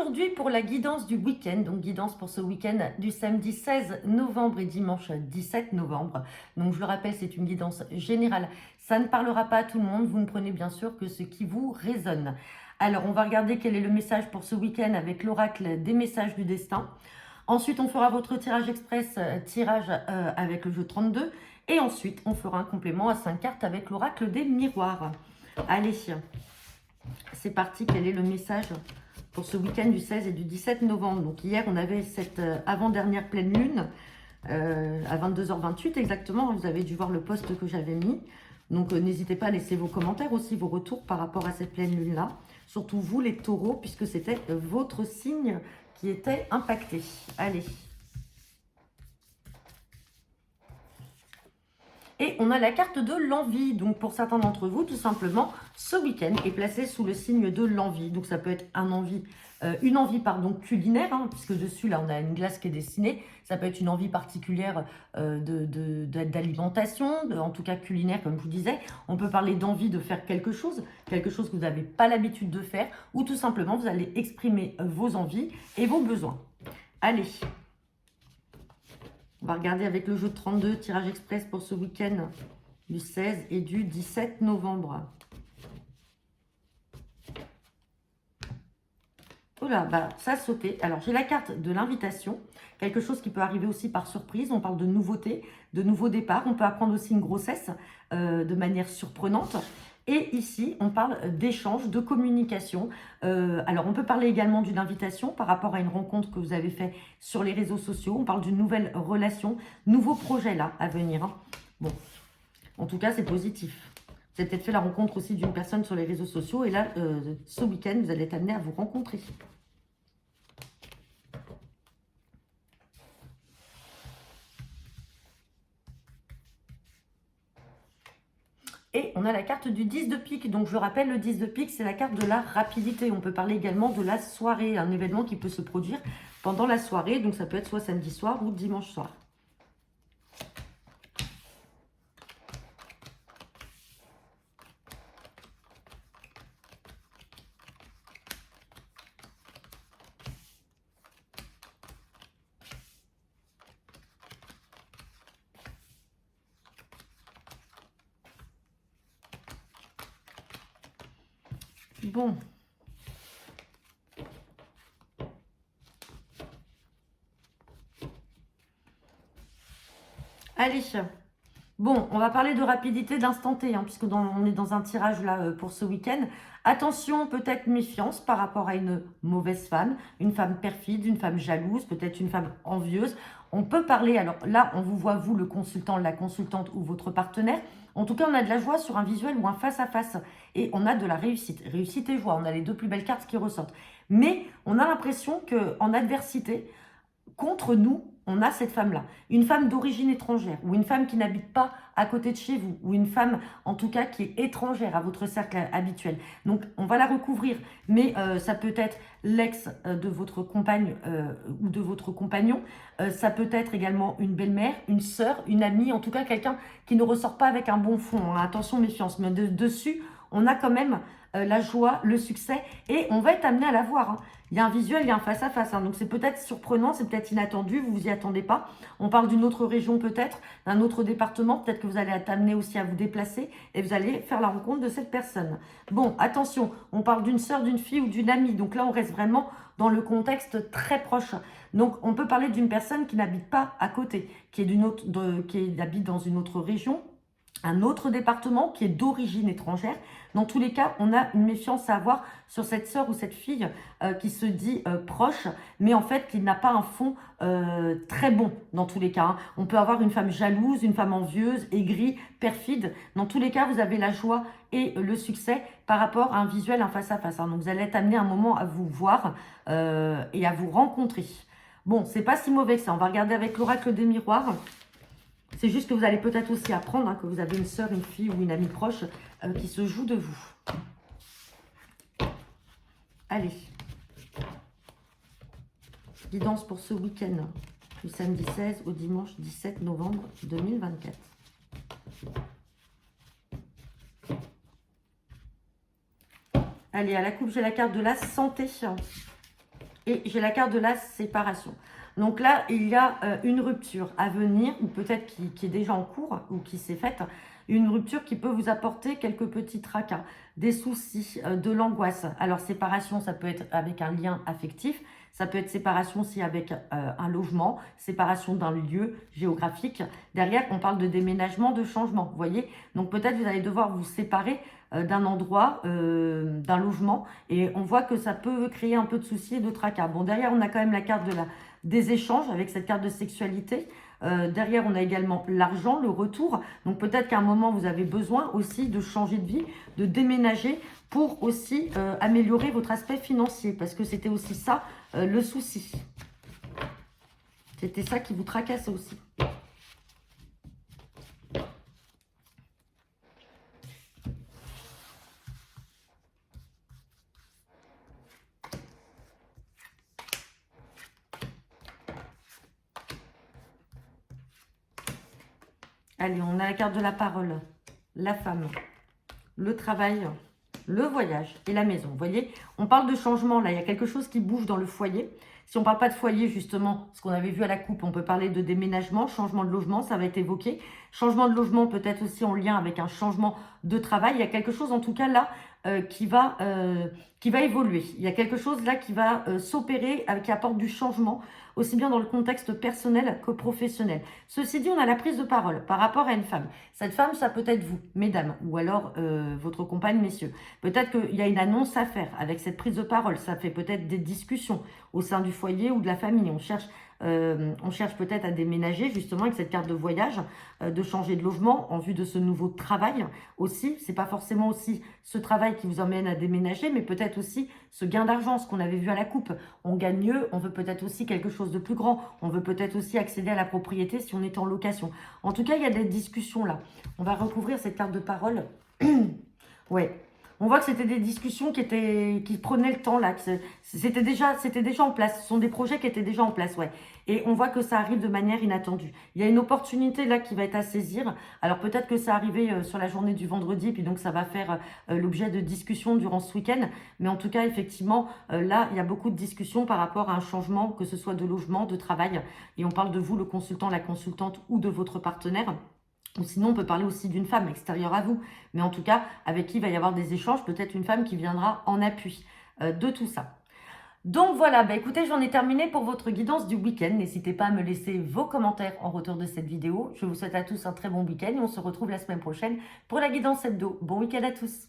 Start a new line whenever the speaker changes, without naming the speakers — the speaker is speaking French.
aujourd'hui pour la guidance du week-end, donc guidance pour ce week-end du samedi 16 novembre et dimanche 17 novembre. Donc je le rappelle, c'est une guidance générale. Ça ne parlera pas à tout le monde, vous ne prenez bien sûr que ce qui vous résonne. Alors on va regarder quel est le message pour ce week-end avec l'oracle des messages du destin. Ensuite on fera votre tirage express, avec le jeu 32. Et ensuite on fera un complément à 5 cartes avec l'oracle des miroirs. Allez, c'est parti, quel est le message pour ce week-end du 16 et du 17 novembre. Donc hier, on avait cette avant-dernière pleine lune à 22h28 exactement. Vous avez dû voir le post que j'avais mis. Donc n'hésitez pas à laisser vos commentaires aussi, vos retours par rapport à cette pleine lune-là. Surtout vous les taureaux, puisque c'était votre signe qui était impacté. Allez. Et on a la carte de l'envie. Donc, pour certains d'entre vous, tout simplement, ce week-end est placé sous le signe de l'envie. Donc, ça peut être une envie culinaire, hein, puisque dessus, là, on a une glace qui est dessinée. Ça peut être une envie particulière d'alimentation, en tout cas culinaire, comme je vous disais. On peut parler d'envie de faire quelque chose que vous n'avez pas l'habitude de faire, ou tout simplement, vous allez exprimer vos envies et vos besoins. Allez. On va regarder avec le jeu de 32, tirage express pour ce week-end du 16 et du 17 novembre. Oula, bah ça a sauté. Alors, j'ai la carte de l'invitation, quelque chose qui peut arriver aussi par surprise. On parle de nouveauté, de nouveaux départs. On peut apprendre aussi une grossesse de manière surprenante. Et ici, on parle d'échange, de communication. Alors, on peut parler également d'une invitation par rapport à une rencontre que vous avez fait sur les réseaux sociaux. On parle d'une nouvelle relation, nouveau projet là à venir. Hein. Bon, en tout cas, c'est positif. Vous avez peut-être fait la rencontre aussi d'une personne sur les réseaux sociaux. Et là, ce week-end, vous allez être amené à vous rencontrer. Et on a la carte du 10 de pique. Donc, je rappelle, le 10 de pique, c'est la carte de la rapidité. On peut parler également de la soirée, un événement qui peut se produire pendant la soirée. Donc, ça peut être soit samedi soir ou dimanche soir. Bon. Allez. Bon, on va parler de rapidité d'instant T, hein, puisque on est dans un tirage là pour ce week-end. Attention, peut-être méfiance par rapport à une mauvaise femme, une femme perfide, une femme jalouse, peut-être une femme envieuse. On peut parler, alors là, on vous voit, vous, le consultant, la consultante ou votre partenaire. En tout cas, on a de la joie sur un visuel ou un face-à-face. Et on a de la réussite. Réussite et joie, on a les deux plus belles cartes qui ressortent. Mais on a l'impression qu'en adversité, contre nous, on a cette femme-là. Une femme d'origine étrangère ou une femme qui n'habite pas à côté de chez vous ou une femme, en tout cas, qui est étrangère à votre cercle habituel. Donc, on va la recouvrir, mais ça peut être l'ex de votre compagne ou de votre compagnon. Ça peut être également une belle-mère, une sœur, une amie, en tout cas, quelqu'un qui ne ressort pas avec un bon fond. Hein. Attention, méfiance. Mais dessus, on a quand même la joie, le succès et on va être amené à la voir. Hein. Il y a un visuel, il y a un face-à-face. Hein. Donc, c'est peut-être surprenant, c'est peut-être inattendu, vous vous y attendez pas. On parle d'une autre région peut-être, d'un autre département. Peut-être que vous allez être amené aussi à vous déplacer et vous allez faire la rencontre de cette personne. Bon, attention, on parle d'une sœur, d'une fille ou d'une amie. Donc là, on reste vraiment dans le contexte très proche. Donc, on peut parler d'une personne qui n'habite pas à côté, qui habite dans une autre région, un autre département qui est d'origine étrangère. Dans tous les cas, on a une méfiance à avoir sur cette sœur ou cette fille qui se dit proche, mais en fait qui n'a pas un fond très bon dans tous les cas. Hein. On peut avoir une femme jalouse, une femme envieuse, aigrie, perfide. Dans tous les cas, vous avez la joie et le succès par rapport à un visuel, un face-à-face. Hein. Donc vous allez être amené un moment à vous voir et à vous rencontrer. Bon, c'est pas si mauvais que ça. On va regarder avec l'oracle des miroirs. C'est juste que vous allez peut-être aussi apprendre hein, que vous avez une sœur, une fille ou une amie proche qui se joue de vous. Allez. Guidance pour ce week-end, du samedi 16 au dimanche 17 novembre 2024. Allez, à la coupe, j'ai la carte de la santé. et j'ai la carte de la séparation. Donc là, il y a une rupture à venir, ou peut-être qui est déjà en cours, ou qui s'est faite, une rupture qui peut vous apporter quelques petits tracas, des soucis, de l'angoisse. Alors séparation, ça peut être avec un lien affectif, ça peut être séparation aussi avec un logement, séparation d'un lieu géographique. Derrière, on parle de déménagement, de changement, vous voyez. Donc peut-être vous allez devoir vous séparer d'un endroit, d'un logement, et on voit que ça peut créer un peu de soucis et de tracas. Bon, derrière, on a quand même la carte des échanges avec cette carte de sexualité. Derrière, on a également l'argent, le retour. Donc peut-être qu'à un moment, vous avez besoin aussi de changer de vie, de déménager pour aussi améliorer votre aspect financier. Parce que c'était aussi ça, le souci. C'était ça qui vous tracassait aussi. Allez, on a la carte de la parole, la femme, le travail, le voyage et la maison. Vous voyez, on parle de changement là, il y a quelque chose qui bouge dans le foyer. Si on ne parle pas de foyer, justement, ce qu'on avait vu à la coupe, on peut parler de déménagement, changement de logement, ça va être évoqué. Changement de logement peut-être aussi en lien avec un changement de travail. Il y a quelque chose en tout cas là qui va évoluer. Il y a quelque chose là qui va s'opérer, qui apporte du changement, aussi bien dans le contexte personnel que professionnel. Ceci dit, on a la prise de parole par rapport à une femme. Cette femme, ça peut être vous, mesdames, ou alors votre compagne, messieurs. Peut-être qu'il y a une annonce à faire avec cette prise de parole. Ça fait peut-être des discussions au sein du foyer ou de la famille. On cherche peut-être à déménager justement avec cette carte de voyage, de changer de logement en vue de ce nouveau travail aussi. C'est pas forcément aussi ce travail qui vous emmène à déménager, mais peut-être aussi ce gain d'argent, ce qu'on avait vu à la coupe. On gagne mieux, on veut peut-être aussi quelque chose de plus grand. On veut peut-être aussi accéder à la propriété si on est en location. En tout cas, il y a des discussions là. On va recouvrir cette carte de parole. Ouais. On voit que c'était des discussions qui prenaient le temps là. C'était déjà en place. Ce sont des projets qui étaient déjà en place, ouais. Et on voit que ça arrive de manière inattendue. Il y a une opportunité là qui va être à saisir. Alors peut-être que ça arrivait sur la journée du vendredi, puis donc ça va faire l'objet de discussions durant ce week-end. Mais en tout cas, effectivement, là, il y a beaucoup de discussions par rapport à un changement, que ce soit de logement, de travail. Et on parle de vous, le consultant, la consultante, ou de votre partenaire. Ou sinon, on peut parler aussi d'une femme extérieure à vous, mais en tout cas, avec qui il va y avoir des échanges, peut-être une femme qui viendra en appui de tout ça. Donc voilà, bah écoutez, j'en ai terminé pour votre guidance du week-end. N'hésitez pas à me laisser vos commentaires en retour de cette vidéo. Je vous souhaite à tous un très bon week-end et on se retrouve la semaine prochaine pour la guidance hebdo. Bon week-end à tous!